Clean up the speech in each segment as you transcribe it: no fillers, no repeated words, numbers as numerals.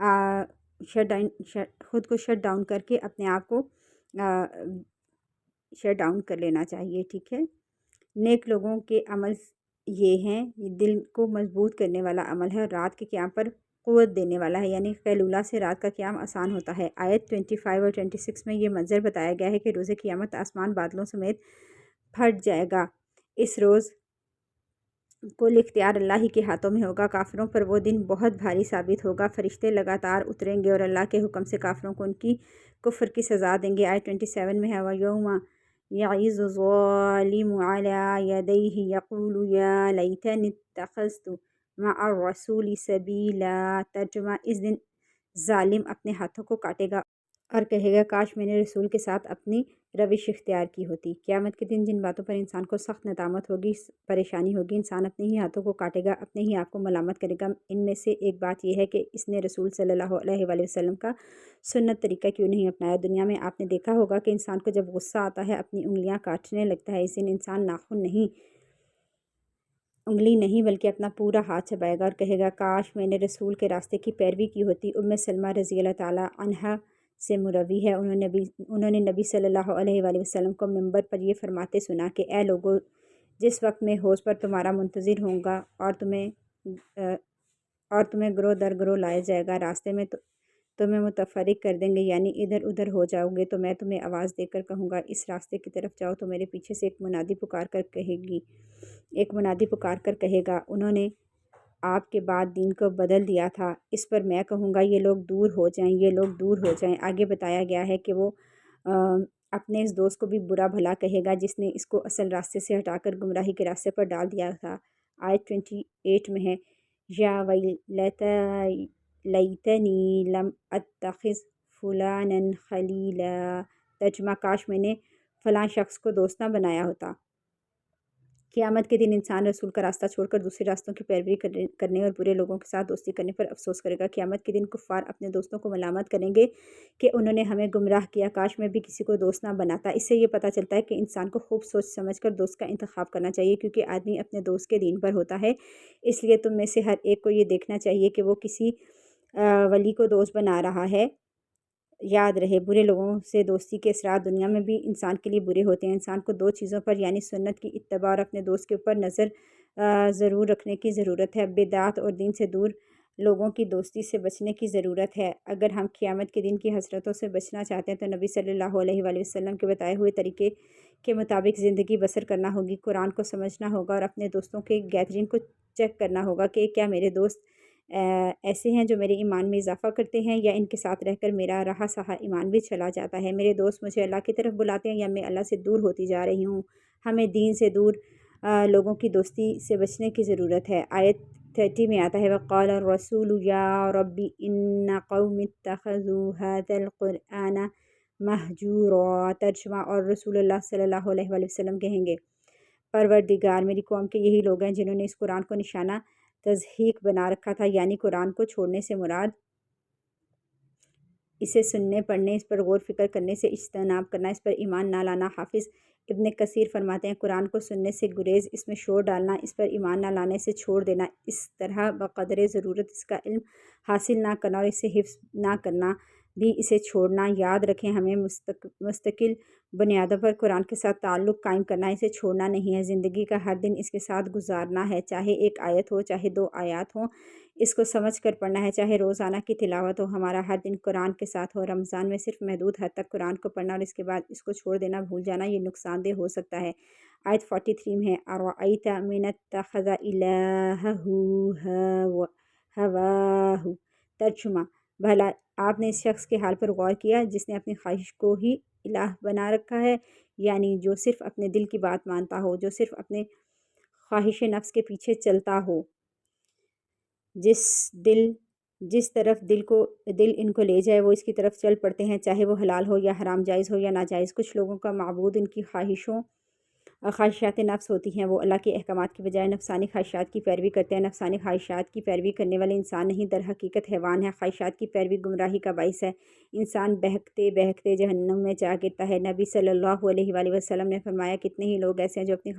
خود کو shut down کر کے اپنے آپ کو شٹ ڈاؤن کر لینا چاہیے، ٹھیک ہے۔ نیک لوگوں کے عمل یہ ہیں، یہ دل کو مضبوط کرنے والا عمل ہے اور رات کے قیام پر قوت دینے والا ہے، یعنی قیلولہ سے رات کا قیام آسان ہوتا ہے۔ آیت 25 اور 26 میں یہ منظر بتایا گیا ہے کہ روز قیامت آسمان بادلوں سمیت پھٹ جائے گا۔ اس روز کل اختیار اللہ ہی کے ہاتھوں میں ہوگا۔ کافروں پر وہ دن بہت بھاری ثابت ہوگا۔ فرشتے لگاتار اتریں گے اور اللہ کے حکم سے کافروں کو ان کی کفر کی سزا دیں گے۔ آیت 27 میں ہے وَيَوْمَ يَعِضُ الظَّالِمُ عَلَى يَدَيْهِ يَقُولُ يَا لَيْتَنِي اتَّخَذْتُ مَعَ الرَّسُولِ سَبِيلًا۔ ترجمہ: اس دن ظالم اپنے ہاتھوں کو کاٹے گا اور کہے گا کاش میں نے رسول کے ساتھ اپنی روش اختیار کی ہوتی۔ قیامت کے دن جن باتوں پر انسان کو سخت ندامت ہوگی، پریشانی ہوگی، انسان اپنے ہی ہاتھوں کو کاٹے گا، اپنے ہی آپ کو ملامت کرے گا۔ ان میں سے ایک بات یہ ہے کہ اس نے رسول صلی اللہ علیہ وآلہ وسلم کا سنت طریقہ کیوں نہیں اپنایا۔ دنیا میں آپ نے دیکھا ہوگا کہ انسان کو جب غصہ آتا ہے اپنی انگلیاں کاٹنے لگتا ہے۔ اس دن انسان ناخن نہیں، انگلی نہیں بلکہ اپنا پورا ہاتھ چبائے گا اور کہے گا کاش میں نے رسول کے راستے کی پیروی کی ہوتی۔ سلمہ رضی اللہ تعالیٰ عنہا سے مروی ہے، انہوں نے نبی صلی اللہ علیہ وآلہ وسلم کو منبر پر یہ فرماتے سنا کہ اے لوگو، جس وقت میں حوض پر تمہارا منتظر ہوں گا اور تمہیں گروہ در گروہ لایا جائے گا، راستے میں تمہیں متفرق کر دیں گے، یعنی ادھر ادھر ہو جاؤ گے، تو میں تمہیں آواز دے کر کہوں گا اس راستے کی طرف جاؤ، تو میرے پیچھے سے ایک منادی پکار کر کہے گا انہوں نے آپ کے بعد دین کو بدل دیا تھا۔ اس پر میں کہوں گا یہ لوگ دور ہو جائیں، یہ لوگ دور ہو جائیں۔ آگے بتایا گیا ہے کہ وہ اپنے اس دوست کو بھی برا بھلا کہے گا جس نے اس کو اصل راستے سے ہٹا کر گمراہی کے راستے پر ڈال دیا تھا۔ آیت 28 میں ہے یا لیتنی لم اتخذ فلانا خلیلا۔ ترجمہ: کاش میں نے فلاں شخص کو دوست نہ بنایا ہوتا۔ قیامت کے دن انسان رسول کا راستہ چھوڑ کر دوسرے راستوں کی پیروی کرنے اور برے لوگوں کے ساتھ دوستی کرنے پر افسوس کرے گا۔ قیامت کے دن کفار اپنے دوستوں کو ملامت کریں گے کہ انہوں نے ہمیں گمراہ کیا، کاش میں بھی کسی کو دوست نہ بناتا۔ اس سے یہ پتہ چلتا ہے کہ انسان کو خوب سوچ سمجھ کر دوست کا انتخاب کرنا چاہیے، کیونکہ آدمی اپنے دوست کے دین پر ہوتا ہے۔ اس لیے تم میں سے ہر ایک کو یہ دیکھنا چاہیے کہ وہ کسی ولی کو دوست بنا رہا ہے۔ یاد رہے برے لوگوں سے دوستی کے اثرات دنیا میں بھی انسان کے لیے برے ہوتے ہیں۔ انسان کو دو چیزوں پر یعنی سنت کی اتباع اور اپنے دوست کے اوپر نظر ضرور رکھنے کی ضرورت ہے۔ بدعات اور دین سے دور لوگوں کی دوستی سے بچنے کی ضرورت ہے۔ اگر ہم قیامت کے دن کی حسرتوں سے بچنا چاہتے ہیں تو نبی صلی اللہ علیہ وآلہ وسلم کے بتائے ہوئے طریقے کے مطابق زندگی بسر کرنا ہوگی، قرآن کو سمجھنا ہوگا اور اپنے دوستوں کے گیدرنگ کو چیک کرنا ہوگا کہ کیا میرے دوست ایسے ہیں جو میرے ایمان میں اضافہ کرتے ہیں یا ان کے ساتھ رہ کر میرا رہا سہا ایمان بھی چلا جاتا ہے۔ میرے دوست مجھے اللہ کی طرف بلاتے ہیں یا میں اللہ سے دور ہوتی جا رہی ہوں۔ ہمیں دین سے دور لوگوں کی دوستی سے بچنے کی ضرورت ہے۔ آیت 30 میں آتا ہے وَقَالَ الرَّسُولُ يَا رَبِّ إِنَّ قَوْمِ اتَّخَذُوا هَذَا الْقُرْآنَ مَهْجُورًا۔ ترجمہ: اور رسول اللہ صلی اللہ علیہ وآلہ وسلم کہیں گے پروردگار، میری قوم کے یہی لوگ ہیں جنہوں نے اس قرآن کو نشانہ تضحیک بنا رکھا تھا، یعنی قرآن کو چھوڑنے سے مراد اسے سننے، پڑھنے، اس پر غور فکر کرنے سے اجتناب کرنا، اس پر ایمان نہ لانا۔ حافظ ابن کثیر فرماتے ہیں قرآن کو سننے سے گریز، اس میں شور ڈالنا، اس پر ایمان نہ لانے سے چھوڑ دینا، اس طرح بقدر ضرورت اس کا علم حاصل نہ کرنا اور اسے حفظ نہ کرنا بھی اسے چھوڑنا۔ یاد رکھیں ہمیں مستقل بنیادوں پر قرآن کے ساتھ تعلق قائم کرنا، اسے چھوڑنا نہیں ہے۔ زندگی کا ہر دن اس کے ساتھ گزارنا ہے، چاہے ایک آیت ہو، چاہے 2 آیات ہوں، اس کو سمجھ کر پڑھنا ہے، چاہے روزانہ کی تلاوت ہو۔ ہمارا ہر دن قرآن کے ساتھ ہو۔ رمضان میں صرف محدود حد تک قرآن کو پڑھنا اور اس کے بعد اس کو چھوڑ دینا، بھول جانا، یہ نقصان دہ ہو سکتا ہے۔ آیت 43 میں ہے اَرَأَیْتَ مَنِ اتَّخَذَ إِلَٰهَهُ هَوَاهُ۔ ترجمہ: بھلا آپ نے اس شخص کے حال پر غور کیا جس نے اپنی خواہش کو ہی الہ بنا رکھا ہے، یعنی جو صرف اپنے دل کی بات مانتا ہو، جو صرف اپنے خواہش نفس کے پیچھے چلتا ہو، جس طرف دل ان کو لے جائے وہ اس کی طرف چل پڑتے ہیں، چاہے وہ حلال ہو یا حرام، جائز ہو یا ناجائز۔ کچھ لوگوں کا معبود ان کی خواہشات نفس ہوتی ہیں، وہ اللہ کے احکامات کی بجائے نفسانی خواہشات کی پیروی کرتے ہیں۔ نفسانی خواہشات کی پیروی کرنے والے انسان نہیں، در حقیقت حیوان ہے۔ خواہشات کی پیروی گمراہی کا باعث ہے، انسان بہکتے بہکتے جہنم میں جا گرتا ہے۔ نبی صلی اللہ علیہ وآلہ وسلم نے فرمایا کتنے ہی لوگ ایسے ہیں جو اپنی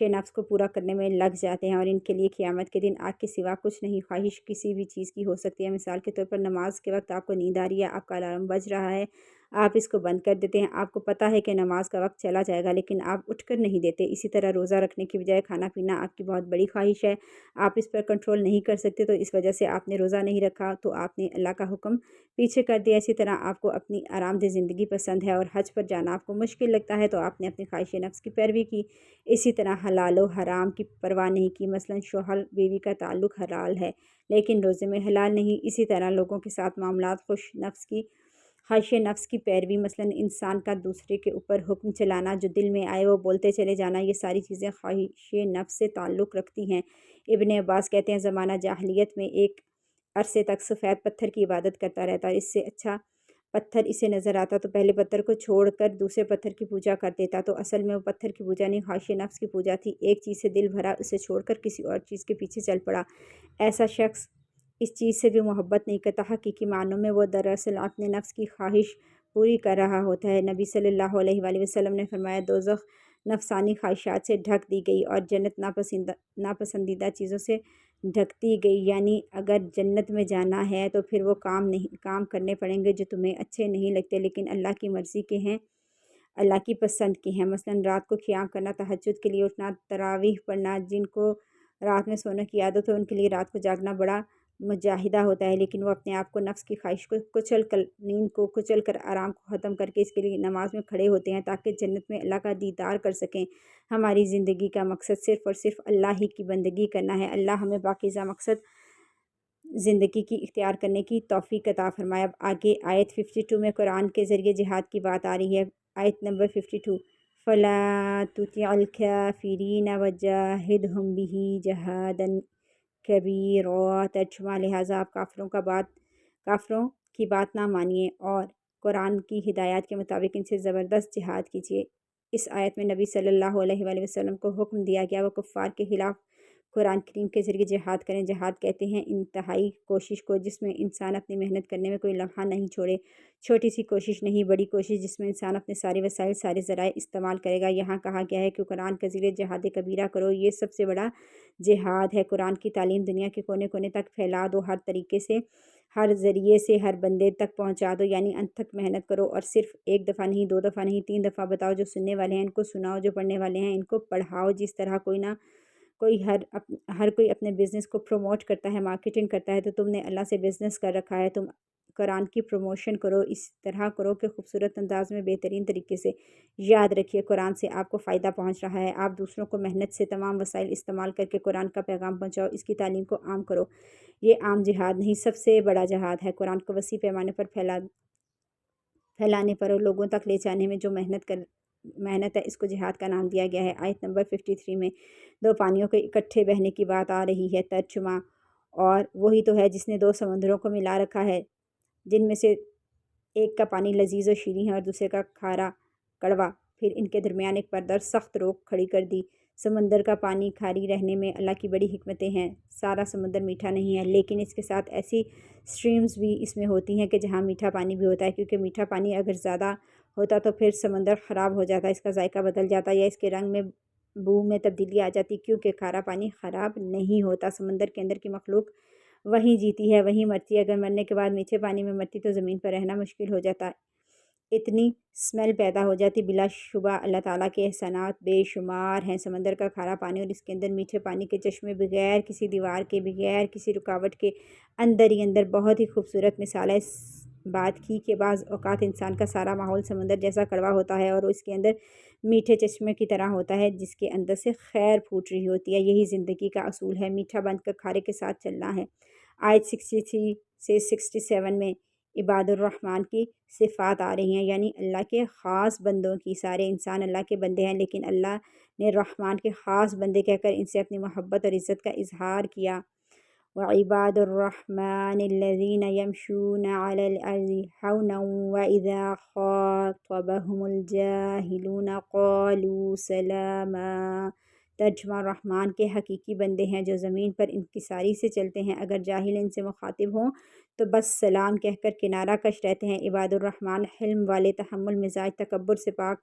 نفس کو پورا کرنے میں لگ جاتے ہیں اور ان کے لیے قیامت کے دن آگ کے سوا کچھ نہیں۔ خواہش کسی بھی چیز کی ہو سکتی ہے، مثال کے طور پر نماز کے وقت آپ کو نیند آ رہی ہے، آپ کا الارم بج رہا ہے، آپ اس کو بند کر دیتے ہیں، آپ کو پتہ ہے کہ نماز کا وقت چلا جائے گا لیکن آپ اٹھ کر نہیں دیتے۔ اسی طرح روزہ رکھنے کی بجائے کھانا پینا آپ کی بہت بڑی خواہش ہے، آپ اس پر کنٹرول نہیں کر سکتے، تو اس وجہ سے آپ نے روزہ نہیں رکھا، تو آپ نے اللہ کا حکم پیچھے کر دیا۔ اسی طرح آپ کو اپنی آرام دہ زندگی پسند ہے اور حج پر جانا آپ کو مشکل لگتا ہے، تو آپ نے اپنی خواہش نفس کی پیروی کی۔ اسی طرح حلال و حرام کی پرواہ نہیں کی، مثلا شوہر بیوی کا تعلق حلال ہے لیکن روزے میں حلال نہیں۔ اسی طرح لوگوں کے ساتھ معاملات خواہش نفس کی پیروی، مثلا انسان کا دوسرے کے اوپر حکم چلانا، جو دل میں آئے وہ بولتے چلے جانا، یہ ساری چیزیں خواہش نفس سے تعلق رکھتی ہیں۔ ابن عباس کہتے ہیں زمانہ جاہلیت میں ایک عرصے تک سفید پتھر کی عبادت کرتا رہتا، اس سے اچھا پتھر اسے نظر آتا تو پہلے پتھر کو چھوڑ کر دوسرے پتھر کی پوجا کر دیتا، تو اصل میں وہ پتھر کی پوجا نہیں، خواہش نفس کی پوجا تھی۔ ایک چیز سے دل بھرا، اسے چھوڑ کر کسی اور چیز کے پیچھے چل پڑا۔ ایسا شخص اس چیز سے بھی محبت نہیں کرتا، حقیقی معنوں میں وہ دراصل اپنے نفس کی خواہش پوری کر رہا ہوتا ہے۔ نبی صلی اللہ علیہ وآلہ وسلم نے فرمایا دوزخ نفسانی خواہشات سے ڈھک دی گئی اور جنت ناپسندیدہ چیزوں سے ڈھک دی گئی، یعنی اگر جنت میں جانا ہے تو پھر وہ کام کرنے پڑیں گے جو تمہیں اچھے نہیں لگتے لیکن اللہ کی مرضی کے ہیں، اللہ کی پسند کے ہیں، مثلا رات کو قیام کرنا، تہجد کے لیے اٹھنا، تراویح پڑھنا۔ جن کو رات میں سونے کی عادت ہو ان کے لیے رات کو جاگنا بڑا مجاہدہ ہوتا ہے، لیکن وہ اپنے آپ کو نفس کی خواہش کو نیند کو کچل کر آرام کو ختم کر کے اس کے لیے نماز میں کھڑے ہوتے ہیں تاکہ جنت میں اللہ کا دیدار کر سکیں۔ ہماری زندگی کا مقصد صرف اور صرف اللہ ہی کی بندگی کرنا ہے۔ اللہ ہمیں پاکیزہ مقصد زندگی کی اختیار کرنے کی توفیق عطا فرمائے۔ اب آگے آیت 52 میں قرآن کے ذریعے جہاد کی بات آ رہی ہے۔ آیت نمبر 52، فَلَا تُطِعِ الْكَافِرِينَ وَجَاهِدْهُمْ بِهِ جِهَادًا كَبِيرًا، ترجمہ لہٰذا آپ کافروں کی بات نہ مانیے اور قرآن کی ہدایات کے مطابق ان سے زبردست جہاد کیجیے۔ اس آیت میں نبی صلی اللہ علیہ وآلہ وسلم کو حکم دیا گیا وہ کفار کے خلاف قرآن کریم کے ذریعے جہاد کریں۔ جہاد کہتے ہیں انتہائی کوشش کو جس میں انسان اپنی محنت کرنے میں کوئی لمحہ نہیں چھوڑے، چھوٹی سی کوشش نہیں، بڑی کوشش جس میں انسان اپنے سارے وسائل، سارے ذرائع استعمال کرے گا۔ یہاں کہا گیا ہے کہ قرآن کے ذریعے جہاد کبیرہ کرو، یہ سب سے بڑا جہاد ہے۔ قرآن کی تعلیم دنیا کے کونے کونے تک پھیلا دو، ہر طریقے سے، ہر ذریعے سے ہر بندے تک پہنچا دو، یعنی انت تک محنت کرو، اور صرف ایک دفعہ نہیں، دو دفعہ نہیں، 3 دفعہ بتاؤ۔ جو سننے والے ہیں ان کو سناؤ، جو پڑھنے والے ہیں ان کو پڑھاؤ۔ جس طرح ہر کوئی اپنے بزنس کو پروموٹ کرتا ہے، مارکیٹنگ کرتا ہے، تو تم نے اللہ سے بزنس کر رکھا ہے، تم قرآن کی پروموشن کرو، اس طرح کرو کہ خوبصورت انداز میں بہترین طریقے سے۔ یاد رکھیے قرآن سے آپ کو فائدہ پہنچ رہا ہے، آپ دوسروں کو محنت سے تمام وسائل استعمال کر کے قرآن کا پیغام پہنچاؤ، اس کی تعلیم کو عام کرو۔ یہ عام جہاد نہیں، سب سے بڑا جہاد ہے۔ قرآن کو وسیع پیمانے پر پھیلانے پر اور لوگوں تک لے جانے میں جو محنت ہے اس کو جہاد کا نام دیا گیا ہے۔ آیت نمبر 53 میں 2 پانیوں کے اکٹھے بہنے کی بات آ رہی ہے۔ ترجمہ، اور وہی تو ہے جس نے 2 سمندروں کو ملا رکھا ہے، جن میں سے ایک کا پانی لذیذ و شیریں ہے اور دوسرے کا کھارا کڑوا، پھر ان کے درمیان ایک پردہ سخت روک کھڑی کر دی۔ سمندر کا پانی کھاری رہنے میں اللہ کی بڑی حکمتیں ہیں۔ سارا سمندر میٹھا نہیں ہے، لیکن اس کے ساتھ ایسی سٹریمز بھی اس میں ہوتی ہیں کہ جہاں میٹھا پانی بھی ہوتا ہے، کیونکہ میٹھا پانی اگر زیادہ ہوتا تو پھر سمندر خراب ہو جاتا، اس کا ذائقہ بدل جاتا یا اس کے رنگ میں، بو میں تبدیلی آ جاتی، کیونکہ کھارا پانی خراب نہیں ہوتا۔ سمندر کے اندر کی مخلوق وہیں جیتی ہے، وہیں مرتی ہے، اگر مرنے کے بعد میٹھے پانی میں مرتی تو زمین پر رہنا مشکل ہو جاتا، اتنی اسمیل پیدا ہو جاتی۔ بلا شبہ اللہ تعالیٰ کے احسانات بے شمار ہیں۔ سمندر کا کھارا پانی اور اس کے اندر میٹھے پانی کے چشمے بغیر کسی دیوار کے، بغیر کسی رکاوٹ کے، اندر ہی اندر بہت ہی خوبصورت مثال ہے اس بات کی کہ بعض اوقات انسان کا سارا ماحول سمندر جیسا کڑوا ہوتا ہے اور اس کے اندر میٹھے چشمے کی طرح ہوتا ہے جس کے اندر سے خیر پھوٹ رہی ہوتی ہے۔ یہی زندگی کا اصول ہے، میٹھا بن کر کھارے کے ساتھ چلنا ہے۔ آیت 63 سے 67 میں عباد الرحمن کی صفات آ رہی ہیں، یعنی اللہ کے خاص بندوں کی۔ سارے انسان اللہ کے بندے ہیں، لیکن اللہ نے رحمان کے خاص بندے کہہ کر ان سے اپنی محبت اور عزت کا اظہار کیا۔ وَعِبَادُ الرَّحْمَنِ الَّذِينَ يَمْشُونَ عَلَى الْأَرْضِ هَوْنًا وَإِذَا خَاطَبَهُمُ الْجَاهِلُونَ قَالُوا سَلَامًا، ترجمہ، رحمان کے حقیقی بندے ہیں جو زمین پر انکساری سے چلتے ہیں، اگر جاہل ان سے مخاطب ہوں تو بس سلام کہہ کر کنارہ کش رہتے ہیں۔ عباد الرحمن حلم والے، تحمل مزاج، تکبر سے پاک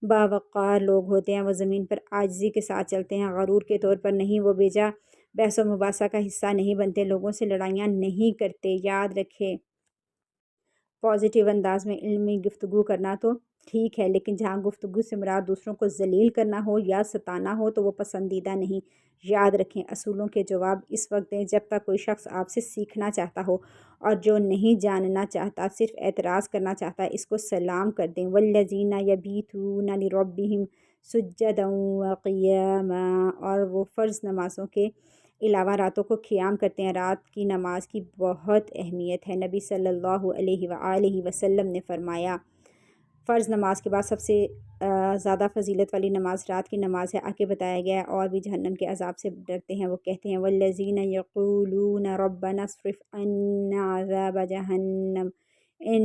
باوقار لوگ ہوتے ہیں، وہ زمین پر عاجزی کے ساتھ چلتے ہیں، غرور کے طور پر نہیں، وہ بیجا بحث و مباحثہ کا حصہ نہیں بنتے، لوگوں سے لڑائیاں نہیں کرتے۔ یاد رکھے پازیٹیو انداز میں علمی گفتگو کرنا تو ٹھیک ہے، لیکن جہاں گفتگو سے مراد دوسروں کو ذلیل کرنا ہو یا ستانا ہو تو وہ پسندیدہ نہیں۔ یاد رکھیں اصولوں کے جواب اس وقت دیں جب تک کوئی شخص آپ سے سیکھنا چاہتا ہو، اور جو نہیں جاننا چاہتا، صرف اعتراض کرنا چاہتا ہے، اس کو سلام کر دیں۔ والذین یبیتون لربہم سجدا وقیاما، اور وہ فرض نمازوں کے علاوہ راتوں کو قیام کرتے ہیں۔ رات کی نماز کی بہت اہمیت ہے۔ نبی صلی اللہ علیہ وآلہ وسلم نے فرمایا فرض نماز کے بعد سب سے زیادہ فضیلت والی نماز رات کی نماز ہے۔ آگے بتایا گیا ہے اور بھی جہنم کے عذاب سے ڈرتے ہیں، وہ کہتے ہیں والذین یقولون ربنا اصرف عنا عذاب جہنم ان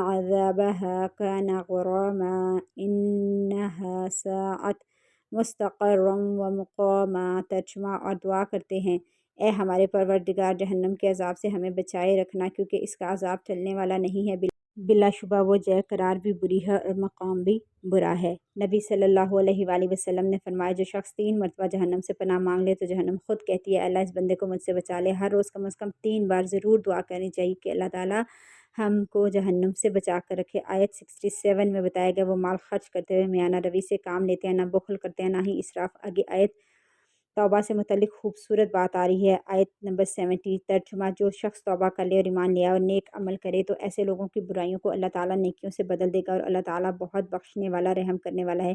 عذابها كان غراما انها ساعت مستقرا ومقاما۔ ترجمہ اور دعا کرتے ہیں اے ہمارے پروردگار، جہنم کے عذاب سے ہمیں بچائے رکھنا، کیونکہ اس کا عذاب ٹلنے والا نہیں ہے، بلا شبہ وہ جے قرار بھی بری ہے اور مقام بھی برا ہے۔ نبی صلی اللہ علیہ وآلہ وسلم نے فرمایا جو شخص 3 مرتبہ جہنم سے پناہ مانگ لے تو جہنم خود کہتی ہے اللہ اس بندے کو مجھ سے بچا لے۔ ہر روز کم از کم 3 بار ضرور دعا کرنی چاہیے کہ اللہ تعالیٰ ہم کو جہنم سے بچا کر رکھے۔ آیت 67 میں بتایا گیا وہ مال خرچ کرتے ہوئے میانہ روی سے کام لیتے ہیں، نہ بخل کرتے ہیں نہ ہی اسراف۔ آگے آیت توبہ سے متعلق خوبصورت بات آ رہی ہے۔ آیت نمبر 70 ترجمہ جو شخص توبہ کر لے اور ایمان لے اور نیک عمل کرے تو ایسے لوگوں کی برائیوں کو اللہ تعالیٰ نیکیوں سے بدل دے گا، اور اللہ تعالیٰ بہت بخشنے والا رحم کرنے والا ہے۔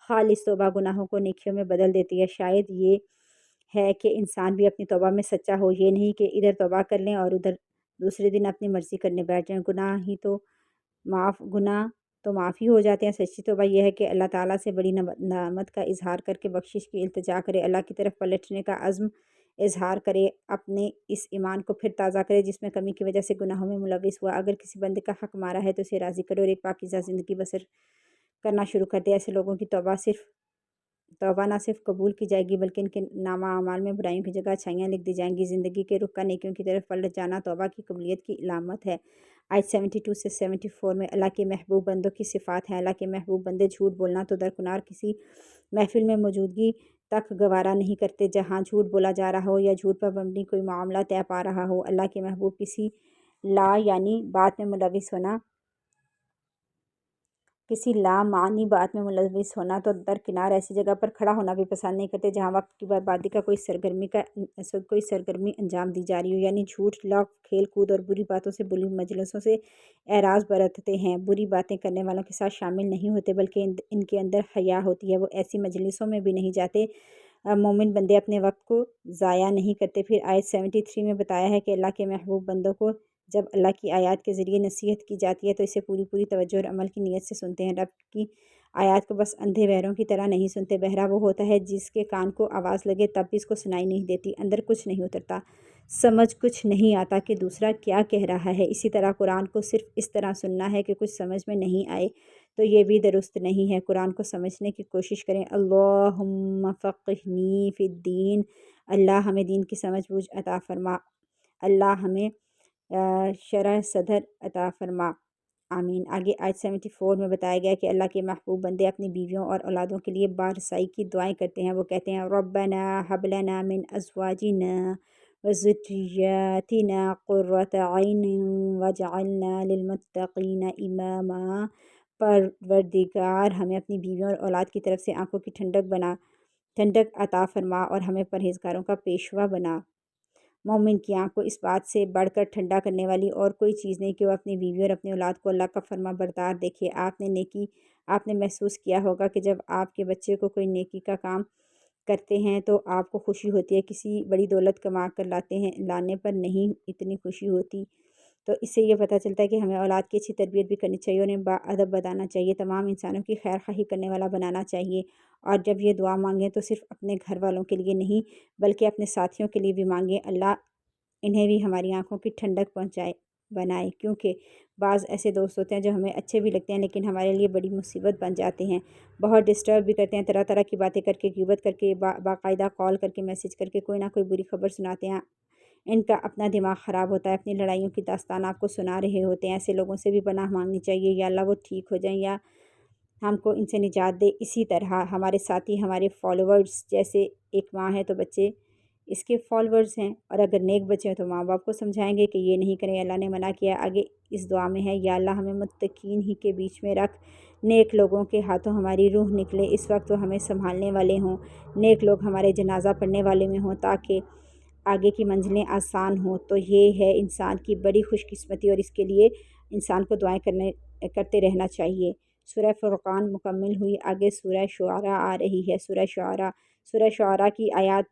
خالص توبہ گناہوں کو نیکیوں میں بدل دیتی ہے۔ شاید یہ ہے کہ انسان بھی اپنی توبہ میں سچا ہو، یہ نہیں کہ ادھر توبہ کر لیں اور ادھر دوسرے دن اپنی مرضی کرنے بیٹھ جائیں۔ گناہ تو معافی ہو جاتے ہیں۔ سچی توبہ یہ ہے کہ اللہ تعالیٰ سے بڑی نعمت کا اظہار کر کے بخشش کی التجا کرے، اللہ کی طرف پلٹنے کا عزم اظہار کرے، اپنے اس ایمان کو پھر تازہ کرے جس میں کمی کی وجہ سے گناہوں میں ملوث ہوا۔ اگر کسی بندے کا حق مارا ہے تو اسے راضی کرے اور ایک پاکیزہ زندگی بسر کرنا شروع کر دے۔ ایسے لوگوں کی توبہ نہ صرف قبول کی جائے گی بلکہ ان کے نامہ اعمال میں برائیوں کی جگہ اچھائیاں لکھ دی جائیں گی۔ زندگی کے رخ کا نیکیوں کی طرف پلٹ جانا توبہ کی قبولیت کی علامت ہے۔ آیت 72 سے 74 میں اللہ کے محبوب بندوں کی صفات ہیں۔ اللہ کے محبوب بندے جھوٹ بولنا تو درکنار کسی محفل میں موجودگی تک گوارا نہیں کرتے جہاں جھوٹ بولا جا رہا ہو یا جھوٹ پر مبنی کوئی معاملہ طے پا رہا ہو۔ اللہ کے محبوب کسی یعنی بات میں ملوث ہونا، کسی معنی بات میں ملوث ہونا تو درکنار ایسی جگہ پر کھڑا ہونا بھی پسند نہیں کرتے جہاں وقت کی بربادی کا کوئی سرگرمی انجام دی جا رہی ہو، یعنی جھوٹ، لغو، کھیل کود اور بری باتوں سے بری مجلسوں سے اعراض برتتے ہیں۔ بری باتیں کرنے والوں کے ساتھ شامل نہیں ہوتے بلکہ ان کے اندر حیا ہوتی ہے، وہ ایسی مجلسوں میں بھی نہیں جاتے۔ مومن بندے اپنے وقت کو ضائع نہیں کرتے۔ پھر آیت 73 میں بتایا ہے کہ اللہ کے محبوب بندوں کو جب اللہ کی آیات کے ذریعے نصیحت کی جاتی ہے تو اسے پوری توجہ اور عمل کی نیت سے سنتے ہیں۔ رب کی آیات کو بس اندھے بہروں کی طرح نہیں سنتے۔ بہرا وہ ہوتا ہے جس کے کان کو آواز لگے تب بھی اس کو سنائی نہیں دیتی، اندر کچھ نہیں اترتا، سمجھ کچھ نہیں آتا کہ دوسرا کیا کہہ رہا ہے۔ اسی طرح قرآن کو صرف اس طرح سننا ہے کہ کچھ سمجھ میں نہیں آئے تو یہ بھی درست نہیں ہے۔ قرآن کو سمجھنے کی کوشش کریں۔ اللہم فقہنی فی الدین، اللہ ہمیں دین کی سمجھ بوجھ عطا فرما، اللہ ہمیں شرح صدر عطا فرما، آمین۔ آگے آیت 74 میں بتایا گیا کہ اللہ کے محبوب بندے اپنی بیویوں اور اولادوں کے لیے بارسائی کی دعائیں کرتے ہیں۔ وہ کہتے ہیں ربنا ہب لنا من ازواجنا وذریاتنا قرۃ عین واجعلنا للمتقین اماما۔ پروردگار ہمیں اپنی بیویوں اور اولاد کی طرف سے آنکھوں کی ٹھنڈک عطا فرما اور ہمیں پرہیزگاروں کا پیشوا بنا۔ مومن کی آنکھ کو اس بات سے بڑھ کر ٹھنڈا کرنے والی اور کوئی چیز نہیں کہ وہ اپنی بیوی اور اپنی اولاد کو اللہ کا فرما بردار دیکھے۔ آپ نے محسوس کیا ہوگا کہ جب آپ کے بچے کو کوئی نیکی کا کام کرتے ہیں تو آپ کو خوشی ہوتی ہے، کسی بڑی دولت کما کر لانے پر نہیں اتنی خوشی ہوتی۔ تو اس سے یہ پتہ چلتا ہے کہ ہمیں اولاد کی اچھی تربیت بھی کرنی چاہیے، انہیں باادب بنانا چاہیے، تمام انسانوں کی خیر خواہی کرنے والا بنانا چاہیے، اور جب یہ دعا مانگیں تو صرف اپنے گھر والوں کے لیے نہیں بلکہ اپنے ساتھیوں کے لیے بھی مانگیں، اللہ انہیں بھی ہماری آنکھوں کی ٹھنڈک بنائے، کیونکہ بعض ایسے دوست ہوتے ہیں جو ہمیں اچھے بھی لگتے ہیں لیکن ہمارے لیے بڑی مصیبت بن جاتے ہیں، بہت ڈسٹرب بھی کرتے ہیں، طرح طرح کی باتیں کر کے، غیبت کر کے، باقاعدہ کال کر کے، میسج کر کے کوئی نہ کوئی بری خبر سناتے ہیں۔ ان کا اپنا دماغ خراب ہوتا ہے، اپنی لڑائیوں کی داستان آپ کو سنا رہے ہوتے ہیں۔ ایسے لوگوں سے بھی پناہ مانگنی چاہیے، یا اللہ وہ ٹھیک ہو جائیں یا ہم کو ان سے نجات دے۔ اسی طرح ہمارے ساتھی، ہمارے فالوورز، جیسے ایک ماں ہے تو بچے اس کے فالوورز ہیں، اور اگر نیک بچے ہیں تو ماں باپ کو سمجھائیں گے کہ یہ نہیں کریں، اللہ نے منع کیا۔ آگے اس دعا میں ہے، یا اللہ ہمیں متقین ہی کے بیچ میں رکھ، نیک لوگوں کے ہاتھوں ہماری روح نکلے، اس وقت وہ ہمیں سنبھالنے والے ہوں، نیک لوگ ہمارے جنازہ پڑھنے والے میں ہوں، تاکہ آگے کی منزلیں آسان ہوں۔ تو یہ ہے انسان کی بڑی خوش قسمتی، اور اس کے لیے انسان کو دعائیں کرتے رہنا چاہیے۔ سورہ فرقان مکمل ہوئی، آگے سورہ شعراء آ رہی ہے۔ سورہ شعراء کی آیات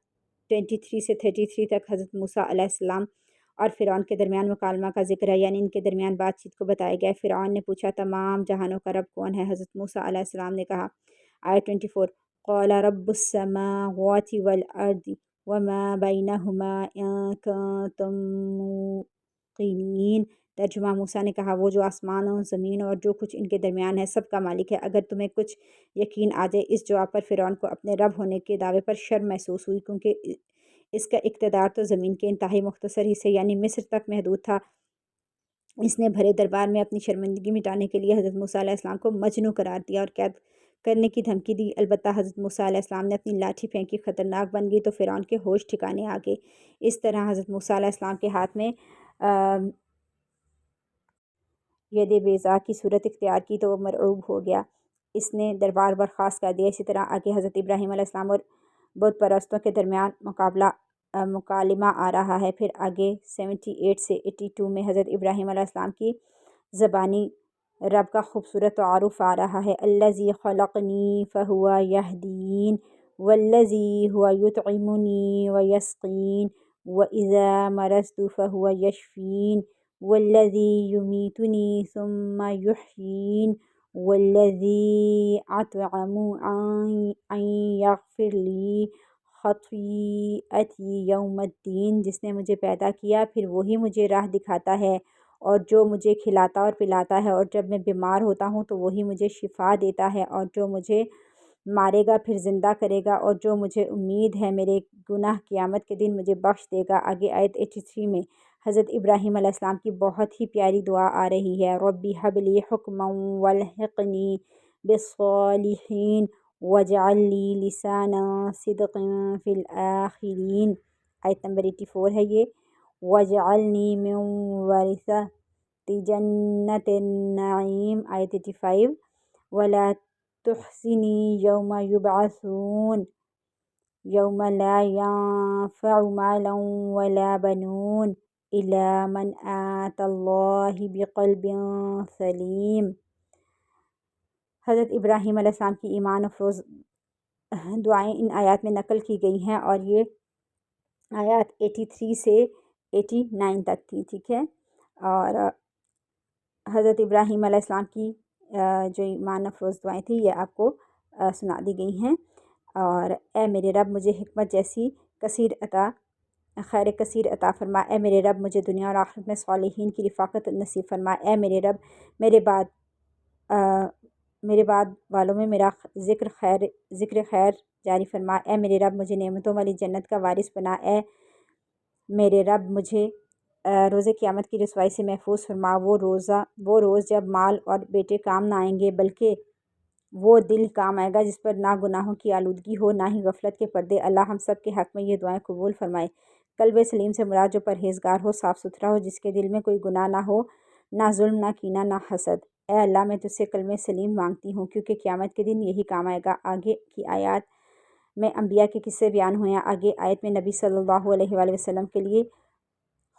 23 سے 33 تک حضرت موسیٰ علیہ السلام اور فرعون کے درمیان مکالمہ کا ذکر ہے، یعنی ان کے درمیان بات چیت کو بتایا گیا ہے۔ فرعون نے پوچھا، تمام جہانوں کا رب کون ہے؟ حضرت موسیٰ علیہ السلام نے کہا، آیت 24، قال رب السماوات والارض وما بینہما ان کنتم موقنین۔ ترجمہ، موسیٰ نے کہا، وہ جو آسمانوں، زمین اور جو کچھ ان کے درمیان ہے سب کا مالک ہے، اگر تمہیں کچھ یقین آ جائے۔ اس جواب پر فرعون کو اپنے رب ہونے کے دعوے پر شرم محسوس ہوئی، کیونکہ اس کا اقتدار تو زمین کے انتہائی مختصر حصے یعنی مصر تک محدود تھا۔ اس نے بھرے دربار میں اپنی شرمندگی مٹانے کے لیے حضرت موسیٰ علیہ السلام کو مجنون قرار دیا اور قید کرنے کی دھمکی دی۔ البتہ حضرت موسیٰ علیہ السلام نے اپنی لاٹھی پھینکی، خطرناک بن گئی تو فرعون کے ہوش ٹھکانے آ گئے۔ اس طرح حضرت موسیٰ علیہ السلام کے ہاتھ میں ید بیضا کی صورت اختیار کی تو وہ مرعوب ہو گیا، اس نے دربار برخاست کر دیا۔ اسی طرح آگے حضرت ابراہیم علیہ السلام اور بت پرستوں کے درمیان مکالمہ آ رہا ہے۔ پھر آگے 78 سے 82 میں حضرت ابراہیم علیہ السلام کی زبانی رب کا خوبصورت تعارف آ رہا ہے، الذی خلقنی فہو یہدین والذی ہوا یطعمنی ویسقین واذا مرضت فہو یشفین والذی یمیتنی ثم یحیین والذی اطمع ان یغفر لی خطیئتی یوم الدین۔ جس نے مجھے پیدا کیا پھر وہی مجھے راہ دکھاتا ہے، اور جو مجھے کھلاتا اور پلاتا ہے، اور جب میں بیمار ہوتا ہوں تو وہی مجھے شفا دیتا ہے، اور جو مجھے مارے گا پھر زندہ کرے گا، اور جو مجھے امید ہے میرے گناہ قیامت کے دن مجھے بخش دے گا۔ آگے آیت 83 میں حضرت ابراہیم علیہ السلام کی بہت ہی پیاری دعا آ رہی ہے، ربی حب لی حکما والحقنی بالصالحین واجعل لی لسان صدق فی الآخرین۔ آیت نمبر 84 ہے یہ، واجعلنی من ورثۃ جنۃ النعیم۔ آیت 85، ولا تخزنی یوم یبعثون یوم لا ینفع مال ولا بنون الا من آتی اللہ بقلب سلیم۔ حضرت ابراہیم علیہ السلام کی ایمان افروز دعائیں ان آیات میں نقل کی گئی ہیں، اور یہ آیات 83 سے 89 تک تھی، ٹھیک ہے۔ اور حضرت ابراہیم علیہ السلام کی جو ایمان افروز دعائیں تھیں یہ آپ کو سنا دی گئی ہیں۔ اور اے میرے رب مجھے حکمت جیسی خیر کثیر عطا فرما، اے میرے رب مجھے دنیا اور آخرت میں صالحین کی رفاقت نصیب فرما، اے میرے رب میرے بعد والوں میں میرا ذکر خیر جاری فرما، اے میرے رب مجھے نعمتوں والی جنت کا وارث بنا، اے میرے رب مجھے روز قیامت کی رسوائی سے محفوظ فرما، وہ روز جب مال اور بیٹے کام نہ آئیں گے بلکہ وہ دل کام آئے گا جس پر نہ گناہوں کی آلودگی ہو نہ ہی غفلت کے پردے۔ اللہ ہم سب کے حق میں یہ دعائیں قبول فرمائے۔ قلب سلیم سے مراد جو پرہیزگار ہو، صاف ستھرا ہو، جس کے دل میں کوئی گناہ نہ ہو، نہ ظلم، نہ کینہ، نہ حسد۔ اے اللہ میں تجھ سے کلمہ سلیم مانگتی ہوں، کیونکہ قیامت کے دن یہی کام آئے گا۔ آگے کی آیات میں انبیاء کے قصے بیان ہوئے ہیں۔ آگے آیت میں نبی صلی اللہ علیہ وآلہ وسلم کے لیے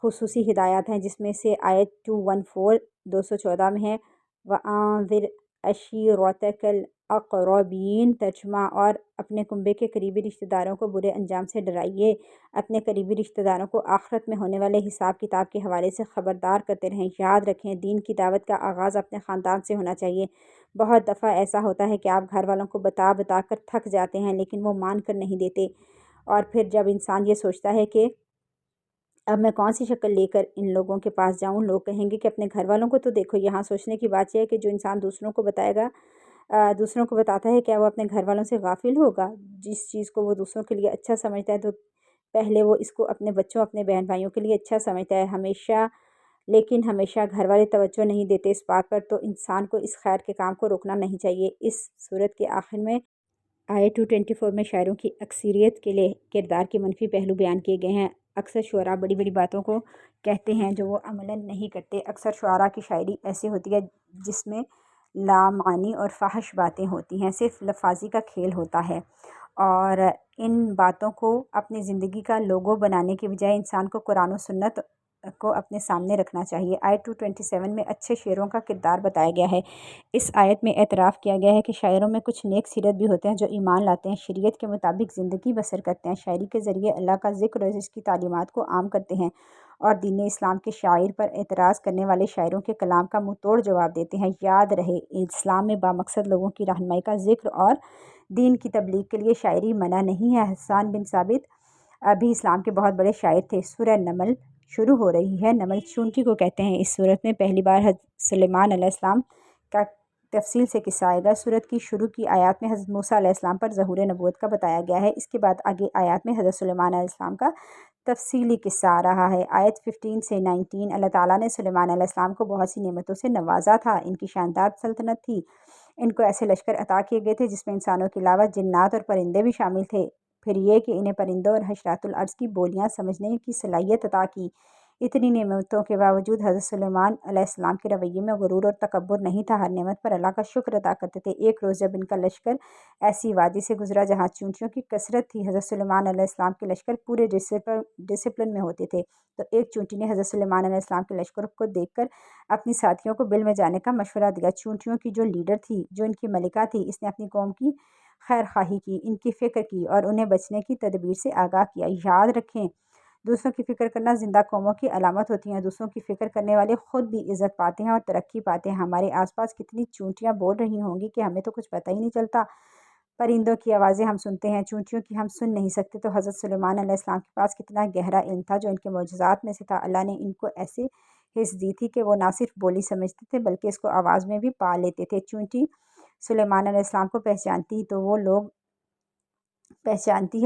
خصوصی ہدایات ہیں، جس میں سے آیت 214 میں ہے، وَأَنذِرْ عَشِيرَتَكَ الْأَقْرَبِينَ۔ ترجمہ، اور اپنے کنبے کے قریبی رشتہ داروں کو برے انجام سے ڈرائیے، اپنے قریبی رشتہ داروں کو آخرت میں ہونے والے حساب کتاب کے حوالے سے خبردار کرتے رہیں۔ یاد رکھیں، دین کی دعوت کا آغاز اپنے خاندان سے ہونا چاہیے۔ بہت دفعہ ایسا ہوتا ہے کہ آپ گھر والوں کو بتا کر تھک جاتے ہیں، لیکن وہ مان کر نہیں دیتے، اور پھر جب انسان یہ سوچتا ہے کہ اب میں کون سی شکل لے کر ان لوگوں کے پاس جاؤں، لوگ کہیں گے کہ اپنے گھر والوں کو تو دیکھو۔ یہاں سوچنے کی بات یہ ہے کہ جو انسان دوسروں کو بتاتا ہے کیا وہ اپنے گھر والوں سے غافل ہوگا؟ جس چیز کو وہ دوسروں کے لیے اچھا سمجھتا ہے تو پہلے وہ اس کو اپنے بچوں، اپنے بہن بھائیوں کے لیے اچھا سمجھتا ہے۔ ہمیشہ لیکن ہمیشہ گھر والے توجہ نہیں دیتے اس بات پر، تو انسان کو اس خیر کے کام کو روکنا نہیں چاہیے۔ اس صورت کے آخر میں آیت 224 میں شاعروں کی اکثریت کے لیے کردار کے منفی پہلو بیان کیے گئے ہیں۔ اکثر شعراء بڑی بڑی باتوں کو کہتے ہیں جو وہ عملاً نہیں کرتے۔ اکثر شعراء کی شاعری ایسی ہوتی ہے جس میں لامعنی اور فحش باتیں ہوتی ہیں، صرف لفاظی کا کھیل ہوتا ہے، اور ان باتوں کو اپنی زندگی کا لوگو بنانے کے بجائے انسان کو قرآن و سنت کو اپنے سامنے رکھنا چاہیے۔ آیت 227 میں اچھے شاعروں کا کردار بتایا گیا ہے۔ اس آیت میں اعتراف کیا گیا ہے کہ شاعروں میں کچھ نیک سیرت بھی ہوتے ہیں جو ایمان لاتے ہیں، شریعت کے مطابق زندگی بسر کرتے ہیں، شاعری کے ذریعے اللہ کا ذکر اور اس کی تعلیمات کو عام کرتے ہیں، اور دین اسلام کے شاعر پر اعتراض کرنے والے شاعروں کے کلام کا منہ توڑ جواب دیتے ہیں۔ یاد رہے، اسلام میں بامقصد لوگوں کی رہنمائی کا ذکر اور دین کی تبلیغ کے لیے شاعری منع نہیں ہے۔ حسان بن ثابت ابھی اسلام کے بہت بڑے شاعر تھے۔ سورہ نمل شروع ہو رہی ہے۔ نمل چونٹی کو کہتے ہیں۔ اس صورت میں پہلی بار حضرت سلیمان علیہ السلام کا تفصیل سے قصہ آئے گا۔ سورت کی شروع کی آیات میں حضرت موسیٰ علیہ السلام پر ظہور نبوت کا بتایا گیا ہے۔ اس کے بعد آگے آیات میں حضرت سلیمان علیہ السلام کا تفصیلی قصہ آ رہا ہے۔ آیت 15 سے 19 اللہ تعالیٰ نے سلیمان علیہ السلام کو بہت سی نعمتوں سے نوازا تھا۔ ان کی شاندار سلطنت تھی۔ ان کو ایسے لشکر عطا کیے گئے تھے جس میں انسانوں کے علاوہ جنات اور پرندے بھی شامل تھے۔ پھر یہ کہ انہیں پرندوں اور حشرات الارض کی بولیاں سمجھنے کی صلاحیت عطا کی۔ اتنی نعمتوں کے باوجود حضرت سلیمان علیہ السلام کے رویے میں غرور اور تکبر نہیں تھا، ہر نعمت پر اللہ کا شکر ادا کرتے تھے۔ ایک روز جب ان کا لشکر ایسی وادی سے گزرا جہاں چونٹیوں کی کثرت تھی، حضرت سلیمان علیہ السلام کے لشکر پورے ڈسپلن میں ہوتے تھے، تو ایک چونٹی نے حضرت سلیمان علیہ السلام کے لشکر کو دیکھ کر اپنی ساتھیوں کو بل میں جانے کا مشورہ دیا۔ چونٹیوں کی جو لیڈر تھی، جو ان کی ملکہ تھی، اس نے اپنی قوم کی خیر خواہی کی، ان کی فکر کی اور انہیں بچنے کی تدبیر سے آگاہ کیا۔ یاد رکھیں، دوسروں کی فکر کرنا زندہ قوموں کی علامت ہوتی ہیں۔ دوسروں کی فکر کرنے والے خود بھی عزت پاتے ہیں اور ترقی پاتے ہیں۔ ہمارے آس پاس کتنی چونٹیاں بول رہی ہوں گی کہ ہمیں تو کچھ پتہ ہی نہیں چلتا۔ پرندوں کی آوازیں ہم سنتے ہیں، چونٹیوں کی ہم سن نہیں سکتے، تو حضرت سلیمان علیہ السلام کے پاس کتنا گہرا علم تھا جو ان کے معجزات میں سے تھا۔ اللہ نے ان کو ایسے حس دی تھی کہ وہ نہ صرف بولی سمجھتے تھے بلکہ اس کو آواز میں بھی پا لیتے تھے۔ چونٹی سلیمان علیہ السلام کو پہچانتی ہے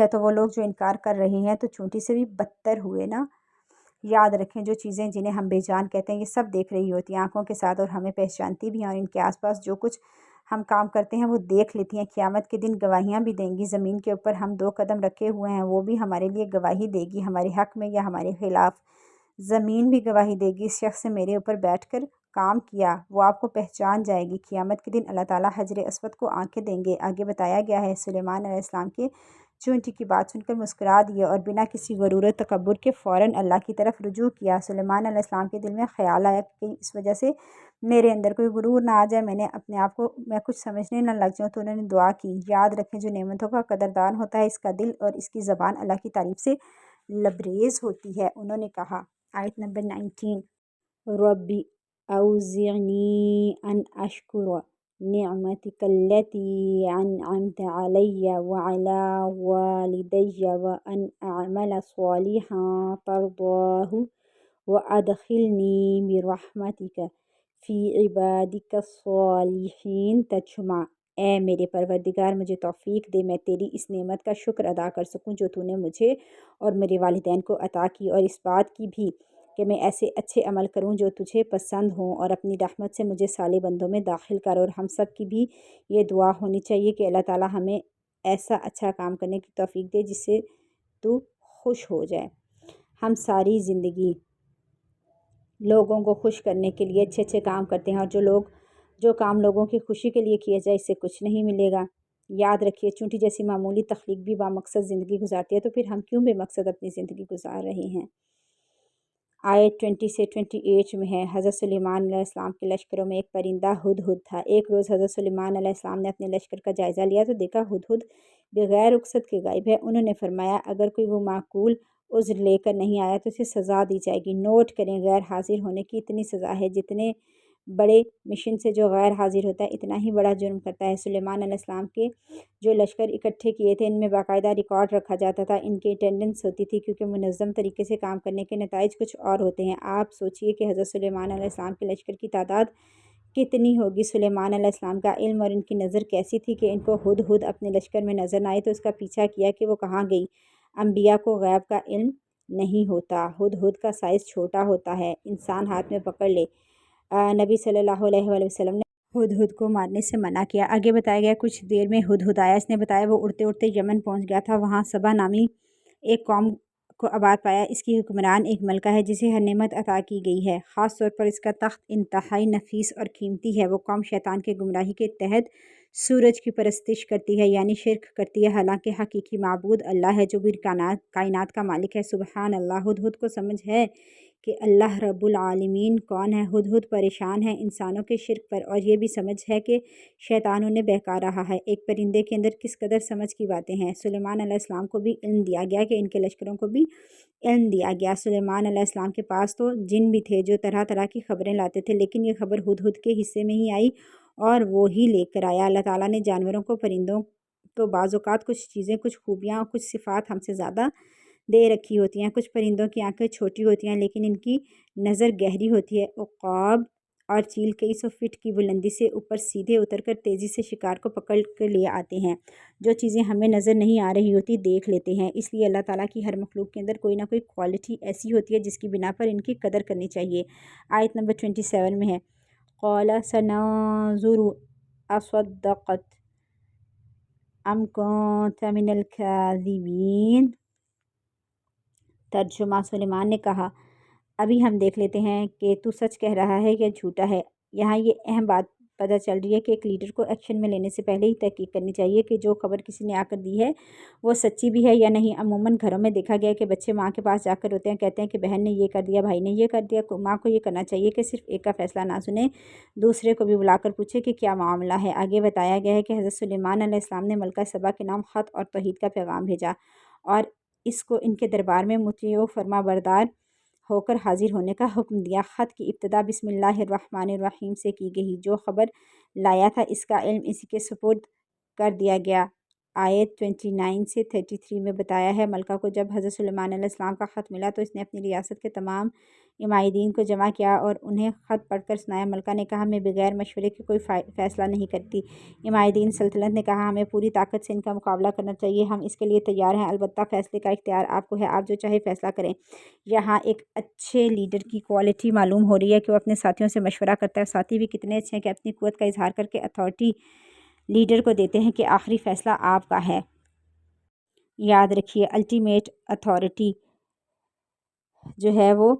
تو وہ لوگ جو انکار کر رہے ہیں تو چونٹی سے بھی بدتر ہوئے نا۔ یاد رکھیں، جو چیزیں جنہیں ہم بے جان کہتے ہیں یہ سب دیکھ رہی ہوتی ہیں آنکھوں کے ساتھ، اور ہمیں پہچانتی بھی ہیں، اور ان کے آس پاس جو کچھ ہم کام کرتے ہیں وہ دیکھ لیتی ہیں۔ قیامت کے دن گواہیاں بھی دیں گی۔ زمین کے اوپر ہم 2 قدم رکھے ہوئے ہیں، وہ بھی ہمارے لیے گواہی دے گی، ہمارے حق میں یا ہمارے خلاف۔ زمین بھی گواہی دے گی، اس شخص سے میرے اوپر بیٹھ کر کام کیا، وہ آپ کو پہچان جائے گی۔ قیامت کے دن اللہ تعالیٰ حجر اسود کو آنکھیں دیں گے۔ آگے بتایا گیا ہے، سلیمان علیہ السلام کے چونٹی کی بات سن کر مسکرا دیے اور بنا کسی غرور و تکبر کے فوراً اللہ کی طرف رجوع کیا۔ سلیمان علیہ السلام کے دل میں خیال آیا کہ کہیں اس وجہ سے میرے اندر کوئی غرور نہ آ جائے، میں کچھ سمجھنے نہ لگ جاؤں، تو انہوں نے دعا کی۔ یاد رکھیں، جو نعمتوں کا قدردان ہوتا ہے اس کا دل اور اس کی زبان اللہ کی تعریف سے لبریز ہوتی ہے۔ انہوں نے کہا، آیت نمبر 19، ربی اوزعنی ان اشکر نعمتک التی انعمت علی وعلی والدی وان اعمل صالحا ترضاہ وادخلنی برحمتک فی عبادک الصالحین۔ ترجمہ: اے میرے پروردگار، مجھے توفیق دے میں تیری اس نعمت کا شکر ادا کر سکوں جو تو نے مجھے اور میرے والدین کو عطا کی، اور اس بات کی بھی کہ میں ایسے اچھے عمل کروں جو تجھے پسند ہوں، اور اپنی رحمت سے مجھے صالح بندوں میں داخل کر۔ اور ہم سب کی بھی یہ دعا ہونی چاہیے کہ اللہ تعالیٰ ہمیں ایسا اچھا کام کرنے کی توفیق دے جس سے تو خوش ہو جائے۔ ہم ساری زندگی لوگوں کو خوش کرنے کے لیے اچھے اچھے کام کرتے ہیں، اور جو کام لوگوں کی خوشی کے لیے کیا جائے اس سے کچھ نہیں ملے گا۔ یاد رکھیے، چونٹی جیسی معمولی تخلیق بھی بامقصد زندگی گزارتی ہے، تو پھر ہم کیوں بے مقصد اپنی زندگی گزار رہے ہیں۔ آیت 20 سے 28 میں ہے، حضرت سلیمان علیہ السلام کے لشکروں میں ایک پرندہ ہدہد تھا۔ ایک روز حضرت سلیمان علیہ السلام نے اپنے لشکر کا جائزہ لیا تو دیکھا ہدہد بغیر رخصت کے غائب ہے۔ انہوں نے فرمایا، اگر کوئی وہ معقول عذر لے کر نہیں آیا تو اسے سزا دی جائے گی۔ نوٹ کریں، غیر حاضر ہونے کی اتنی سزا ہے، جتنے بڑے مشن سے جو غیر حاضر ہوتا ہے اتنا ہی بڑا جرم کرتا ہے۔ سلیمان علیہ السلام کے جو لشکر اکٹھے کیے تھے ان میں باقاعدہ ریکارڈ رکھا جاتا تھا، ان کی اٹینڈنس ہوتی تھی، کیونکہ منظم طریقے سے کام کرنے کے نتائج کچھ اور ہوتے ہیں۔ آپ سوچئے کہ حضرت سلیمان علیہ السلام کے لشکر کی تعداد کتنی ہوگی۔ سلیمان علیہ السلام کا علم اور ان کی نظر کیسی تھی کہ ان کو ہدہد اپنے لشکر میں نظر نہ آئی تو اس کا پیچھا کیا کہ وہ کہاں گئی۔ انبیاء کو غیب کا علم نہیں ہوتا۔ ہدہد کا سائز چھوٹا ہوتا ہے، انسان ہاتھ میں پکڑ لے۔ نبی صلی اللہ علیہ وآلہ وسلم نے ہدہد کو مارنے سے منع کیا۔ آگے بتایا گیا کچھ دیر میں ہدہد آیا، اس نے بتایا وہ اڑتے اڑتے یمن پہنچ گیا تھا، وہاں سبا نامی ایک قوم کو آباد پایا۔ اس کی حکمران ایک ملکہ ہے جسے ہر نعمت عطا کی گئی ہے، خاص طور پر اس کا تخت انتہائی نفیس اور قیمتی ہے۔ وہ قوم شیطان کے گمراہی کے تحت سورج کی پرستش کرتی ہے، یعنی شرک کرتی ہے، حالانکہ حقیقی معبود اللہ ہے جو بھی کائنات کا مالک ہے۔ سبحان اللہ۔ ہدہد کو سمجھ ہے کہ اللہ رب العالمین کون ہے۔ ہدہد پریشان ہے انسانوں کے شرک پر، اور یہ بھی سمجھ ہے کہ شیطان انہیں بہکا رہا ہے۔ ایک پرندے کے اندر کس قدر سمجھ کی باتیں ہیں۔ سلیمان علیہ السلام کو بھی علم دیا گیا کہ ان کے لشکروں کو بھی علم دیا گیا۔ سلیمان علیہ السلام کے پاس تو جن بھی تھے جو طرح طرح کی خبریں لاتے تھے، لیکن یہ خبر ہدہد کے حصے میں ہی آئی اور وہ ہی لے کر آیا۔ اللہ تعالیٰ نے جانوروں کو، پرندوں کو بعض اوقات کچھ چیزیں، کچھ خوبیاں اور کچھ صفات ہم سے زیادہ دے رکھی ہوتی ہیں۔ کچھ پرندوں کی آنکھیں چھوٹی ہوتی ہیں لیکن ان کی نظر گہری ہوتی ہے۔ عقاب اور چیل کئی سو فٹ کی بلندی سے اوپر سیدھے اتر کر تیزی سے شکار کو پکڑ کر لے آتے ہیں۔ جو چیزیں ہمیں نظر نہیں آ رہی ہوتی دیکھ لیتے ہیں۔ اس لیے اللہ تعالیٰ کی ہر مخلوق کے اندر کوئی نہ کوئی کوالٹی ایسی ہوتی ہے جس کی بنا پر ان کی قدر کرنی چاہیے۔ آیت نمبر 27 میں ہے قَالَ سَنَنظُرُ أَصَدَّقْتَ أَمْ كُنتَ مِنَ الْكَاذِبِينَ۔ ترجمہ، سلیمان نے کہا ابھی ہم دیکھ لیتے ہیں کہ تو سچ کہہ رہا ہے یا جھوٹا ہے۔ یہاں یہ اہم بات پتہ چل رہی ہے کہ ایک لیڈر کو ایکشن میں لینے سے پہلے ہی تحقیق کرنی چاہیے کہ جو خبر کسی نے آ کر دی ہے وہ سچی بھی ہے یا نہیں۔ عموماً گھروں میں دیکھا گیا ہے کہ بچے ماں کے پاس جا کر روتے ہیں، کہتے ہیں کہ بہن نے یہ کر دیا، بھائی نے یہ کر دیا۔ ماں کو یہ کرنا چاہیے کہ صرف ایک کا فیصلہ نہ سنے، دوسرے کو بھی بلا کر پوچھے کہ کیا معاملہ ہے۔ آگے بتایا گیا ہے کہ حضرت سلیمان علیہ السلام نے ملکہ سبا کے نام خط اور توحید کا پیغام بھیجا اور اس کو ان کے دربار میں مطیع و فرما بردار ہو کر حاضر ہونے کا حکم دیا۔ خط کی ابتدا بسم اللہ الرحمن الرحیم سے کی گئی۔ جو خبر لایا تھا اس کا علم اسی کے سپرد کر دیا گیا۔ آیت 29 سے 33 میں بتایا ہے ملکہ کو جب حضرت سلیمان علیہ السلام کا خط ملا تو اس نے اپنی ریاست کے تمام عمائدین کو جمع کیا اور انہیں خط پڑھ کر سنایا۔ ملکہ نے کہا میں بغیر مشورے کے کوئی فیصلہ نہیں کرتی۔ عمائدین سلطنت نے کہا ہمیں پوری طاقت سے ان کا مقابلہ کرنا چاہیے، ہم اس کے لیے تیار ہیں، البتہ فیصلے کا اختیار آپ کو ہے، آپ جو چاہے فیصلہ کریں۔ یہاں ایک اچھے لیڈر کی کوالٹی معلوم ہو رہی ہے کہ وہ اپنے ساتھیوں سے مشورہ کرتا ہے، ساتھی بھی کتنے اچھے ہیں کہ اپنی قوت کا اظہار کر کے اتھارٹی لیڈر کو دیتے ہیں کہ آخری فیصلہ آپ کا ہے۔ یاد رکھیے الٹیمیٹ اتھارٹی جو ہے وہ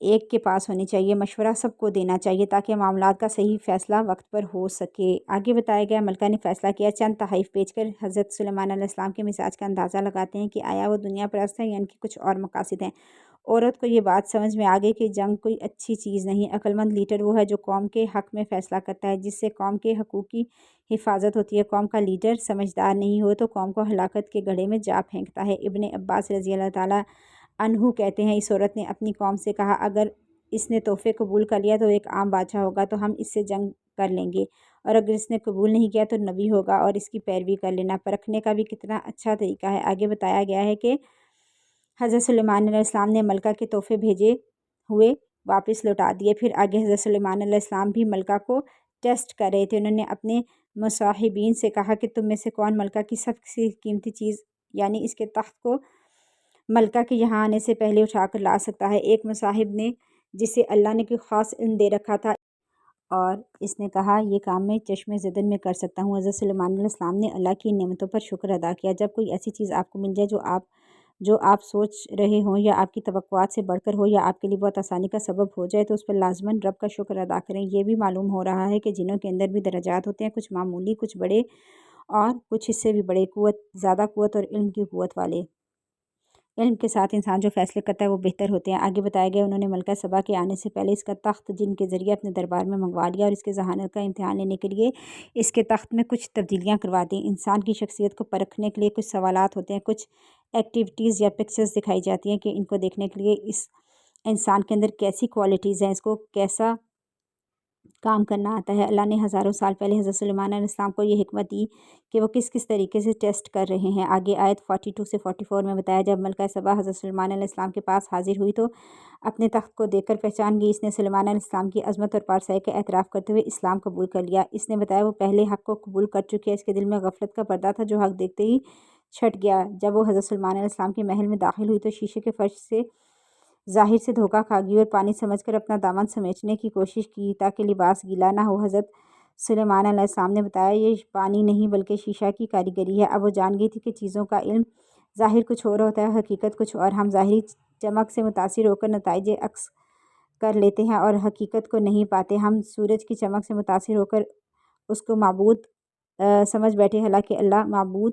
ایک کے پاس ہونی چاہیے، مشورہ سب کو دینا چاہیے تاکہ معاملات کا صحیح فیصلہ وقت پر ہو سکے۔ آگے بتایا گیا ملکہ نے فیصلہ کیا۔ چند تحائف بیچ کر حضرت سلیمان علیہ السلام کے مزاج کا اندازہ لگاتے ہیں کہ آیا وہ دنیا پرست ہے یا ان کے کچھ اور مقاصد ہیں۔ عورت کو یہ بات سمجھ میں آ گئی کہ جنگ کوئی اچھی چیز نہیں۔ عقل مند لیڈر وہ ہے جو قوم کے حق میں فیصلہ کرتا ہے، جس سے قوم کے حقوق کی حفاظت ہوتی ہے۔ قوم کا لیڈر سمجھدار نہیں ہو تو قوم کو ہلاکت کے گڑھے میں جا پھینکتا ہے۔ ابن عباس رضی اللہ تعالیٰ عنہ کہتے ہیں اس عورت نے اپنی قوم سے کہا اگر اس نے تحفے قبول کر لیا تو ایک عام بادشاہ ہوگا تو ہم اس سے جنگ کر لیں گے، اور اگر اس نے قبول نہیں کیا تو نبی ہوگا اور اس کی پیروی کر لینا۔ پرکھنے کا بھی کتنا اچھا طریقہ ہے۔ آگے بتایا گیا ہے کہ حضرت سلیمان علیہ السلام نے ملکہ کے تحفے بھیجے ہوئے واپس لوٹا دیے۔ پھر آگے حضرت سلیمان علیہ السلام بھی ملکہ کو ٹیسٹ کر رہے تھے۔ انہوں نے اپنے مصاحبین سے کہا کہ تم میں سے کون ملکہ کی سب سے قیمتی چیز یعنی اس کے تخت کو ملکہ کے یہاں آنے سے پہلے اٹھا کر لا سکتا ہے۔ ایک مصاحب نے جسے اللہ نے کوئی خاص علم دے رکھا تھا اور اس نے کہا یہ کام میں چشم زدن میں کر سکتا ہوں۔ حضرت سلیمان علیہ السلام نے اللہ کی نعمتوں پر شکر ادا کیا۔ جب کوئی ایسی چیز آپ کو مل جائے جو آپ سوچ رہے ہوں یا آپ کی توقعات سے بڑھ کر ہو یا آپ کے لیے بہت آسانی کا سبب ہو جائے تو اس پر لازماً رب کا شکر ادا کریں۔ یہ بھی معلوم ہو رہا ہے کہ جنوں کے اندر بھی درجات ہوتے ہیں، کچھ معمولی، کچھ بڑے اور کچھ اس سے بھی بڑے، زیادہ قوت اور علم کی قوت والے۔ علم کے ساتھ انسان جو فیصلے کرتا ہے وہ بہتر ہوتے ہیں۔ آگے بتایا گیا انہوں نے ملکہ سبا کے آنے سے پہلے اس کا تخت جن کے ذریعے اپنے دربار میں منگوا لیا اور اس کے ذہانت کا امتحان لینے کے لیے اس کے تخت میں کچھ تبدیلیاں کروا دیں۔ انسان کی شخصیت کو پرکھنے کے لیے کچھ سوالات ہوتے ہیں، کچھ ایکٹیویٹیز یا پکچرز دکھائی جاتی ہیں کہ ان کو دیکھنے کے لیے اس انسان کے اندر کیسی کوالٹیز ہیں، اس کو کیسا کام کرنا آتا ہے۔ اللہ نے ہزاروں سال پہلے حضرت سلیمان علیہ السلام کو یہ حکمت دی کہ وہ کس طریقے سے ٹیسٹ کر رہے ہیں۔ آگے آیت 42 سے 44 میں بتایا جب ملکہ سبا حضرت سلیمان علیہ السلام کے پاس حاضر ہوئی تو اپنے تخت کو دیکھ کر پہچان گئی۔ اس نے سلیمان علیہ السلام کی عظمت اور پارسائی کا اعتراف کرتے ہوئے اسلام قبول کر لیا۔ اس نے بتایا وہ پہلے حق کو قبول کر چکی ہے، اس کے دل میں غفلت کا پردہ تھا جو حق دیکھتے ہی چھٹ گیا۔ جب وہ حضرت سلیمان علیہ السلام کے محل میں داخل ہوئی تو شیشے کے فرش سے ظاہر سے دھوکہ کھا گئی اور پانی سمجھ کر اپنا دامن سمیٹنے کی کوشش کی تاکہ لباس گیلا نہ ہو۔ حضرت سلیمان علیہ السلام نے بتایا یہ پانی نہیں بلکہ شیشہ کی کاریگری ہے۔ اب وہ جان گئی تھی کہ چیزوں کا علم ظاہر کچھ اور ہوتا ہے، حقیقت کچھ اور۔ ہم ظاہری چمک سے متاثر ہو کر نتائج عکس کر لیتے ہیں اور حقیقت کو نہیں پاتے۔ ہم سورج کی چمک سے متاثر ہو کر اس کو معبود سمجھ بیٹھے، حالانکہ اللہ معبود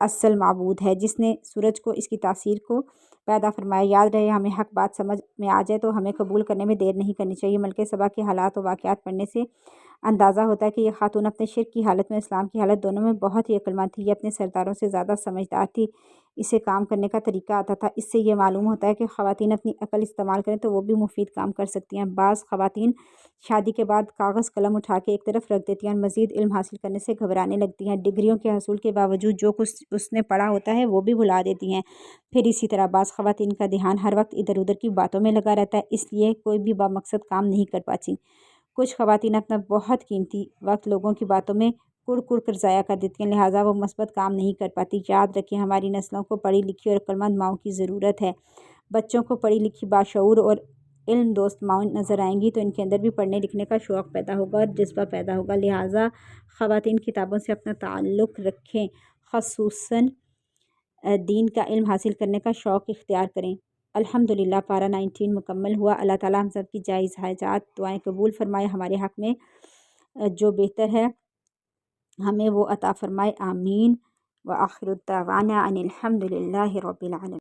اصل معبود ہے جس نے سورج کو اس کی تاثیر کو پیدا فرمایا۔ یاد رہے ہمیں حق بات سمجھ میں آ جائے تو ہمیں قبول کرنے میں دیر نہیں کرنی چاہیے۔ ملکہ سبا کے حالات و واقعات پڑھنے سے اندازہ ہوتا ہے کہ یہ خاتون اپنے شرک کی حالت میں اسلام کی حالت دونوں میں بہت ہی عقل مند تھی۔ یہ اپنے سرداروں سے زیادہ سمجھدار تھی، اسے کام کرنے کا طریقہ آتا تھا۔ اس سے یہ معلوم ہوتا ہے کہ خواتین اپنی عقل استعمال کریں تو وہ بھی مفید کام کر سکتی ہیں۔ بعض خواتین شادی کے بعد کاغذ قلم اٹھا کے ایک طرف رکھ دیتی ہیں اور مزید علم حاصل کرنے سے گھبرانے لگتی ہیں۔ ڈگریوں کے حصول کے باوجود جو کچھ اس نے پڑھا ہوتا ہے وہ بھی بھلا دیتی ہیں۔ پھر اسی طرح بعض خواتین کا دھیان ہر وقت ادھر ادھر کی باتوں میں لگا رہتا ہے، اس لیے کوئی بھی بامقصد کام نہیں کر پاتی۔ کچھ خواتین اپنا بہت قیمتی وقت لوگوں کی باتوں میں کڑ کڑ کر ضائع کر دیتی ہیں، لہٰذا وہ مثبت کام نہیں کر پاتی۔ یاد رکھیں ہماری نسلوں کو پڑھی لکھی اور عقلمند ماؤں کی ضرورت ہے۔ بچوں کو پڑھی لکھی، باشعور اور علم دوست ماؤں نظر آئیں گی تو ان کے اندر بھی پڑھنے لکھنے کا شوق پیدا ہوگا اور جذبہ پیدا ہوگا۔ لہٰذا خواتین کتابوں سے اپنا تعلق رکھیں، خصوصاً دین کا علم حاصل کرنے کا شوق اختیار کریں۔ الحمدللہ پارہ 19 مکمل ہوا۔ اللہ تعالیٰ ہم سب کی جائز حاجات دعائیں قبول فرمائے، ہمارے حق میں جو بہتر ہے ہمیں وہ عطا فرمائے، آمین۔ وآخر الدعوانا ان الحمدللہ رب العالمین۔